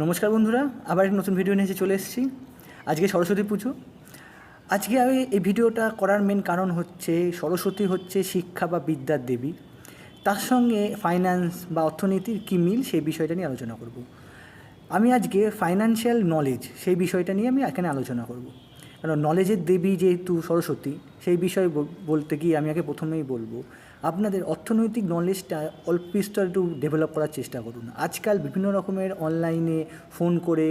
নমস্কার বন্ধুরা, আবার এক নতুন ভিডিও নিয়ে চলে এসেছি। আজকে সরস্বতী পুজো। আজকে আমি এই ভিডিওটা করার মেন কারণ হচ্ছে সরস্বতী হচ্ছে শিক্ষা বা বিদ্যার দেবী। তার সঙ্গে ফাইন্যান্স বা অর্থনীতির কী মিল সেই বিষয়টা নিয়ে আলোচনা করব। আমি আজকে ফাইন্যান্সিয়াল নলেজ সেই বিষয়টা নিয়ে আমি এখানে আলোচনা করব। কারণ নলেজের দেবী যেহেতু সরস্বতী, সেই বিষয়ে বলতে গিয়ে আমি আগে প্রথমেই বলবো আপনাদের অর্থনৈতিক নলেজটা অল্প বিস্তর একটু ডেভেলপ করার চেষ্টা করুন। আজকাল বিভিন্ন রকমের অনলাইনে ফোন করে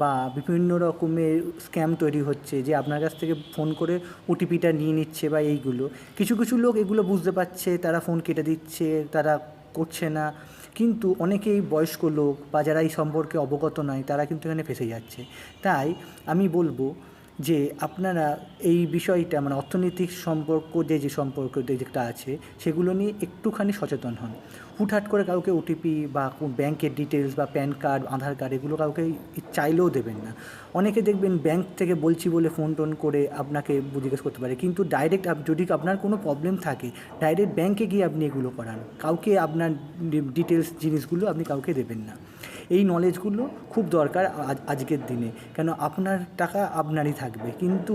বা বিভিন্ন রকমের স্ক্যাম তৈরি হচ্ছে, যে আপনার কাছ থেকে ফোন করে ওটিপিটা নিয়ে নিচ্ছে বা এইগুলো। কিছু কিছু লোক এগুলো বুঝতে পারছে, তারা ফোন কেটে দিচ্ছে, তারা করছে না। কিন্তু অনেকেই বয়স্ক লোক বা যারা এই সম্পর্কে অবগত নয়, তারা কিন্তু এখানে ফেঁসে যাচ্ছে। তাই আমি বলবো যে আপনারা এই বিষয়টা মানে অর্থনৈতিক সম্পর্ক যে সম্পর্ক যেটা আছে সেগুলো নিয়ে একটুখানি সচেতন হন। হুটহাট করে কাউকে ওটিপি বা ব্যাংকের ডিটেলস বা প্যান কার্ড, আধার কার্ড এগুলো কাউকে চাইলেও দেবেন না। অনেকে দেখবেন ব্যাংক থেকে বলছি বলে ফোন টোন করে আপনাকে জিজ্ঞেস করতে পারে, কিন্তু ডাইরেক্ট যদি আপনার কোনো প্রবলেম থাকে ডাইরেক্ট ব্যাংকে গিয়ে আপনি এগুলো করান। কাউকে আপনার ডিটেলস জিনিসগুলো আপনি কাউকে দেবেন না। এই নলেজগুলো খুব দরকার আজকের দিনে। কেন, আপনার টাকা আপনারই থাকবে, কিন্তু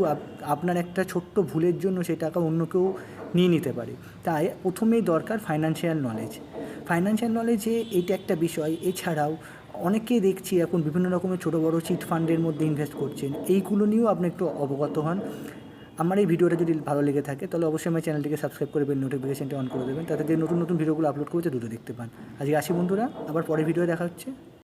আপনার একটা ছোট্ট ভুলের জন্য সেই টাকা অন্য কেউ নিয়ে নিতে পারে। তাই প্রথমেই দরকার ফাইন্যান্সিয়াল নলেজ। ফাইন্যান্সিয়াল নলেজে এইটা একটা বিষয়। এছাড়াও অনেকেই দেখছি এখন বিভিন্ন রকমের ছোটো বড়ো চিট ফান্ডের মধ্যে ইনভেস্ট করছেন। এইগুলো নিয়েও আপনি একটু অবগত হন। আমার এই ভিডিওটা যদি ভালো লেগে থাকে তাহলে অবশ্যই আমার চ্যানেলটিকে সাবস্ক্রাইব করবেন, নোটিফিকেশনটা অন করে দেবেন, তাতে যে নতুন নতুন ভিডিওগুলো আপলোড করেছে দ্রুত দেখতে পান। আজকে আসি বন্ধুরা, আবার পরের ভিডিও দেখা হচ্ছে।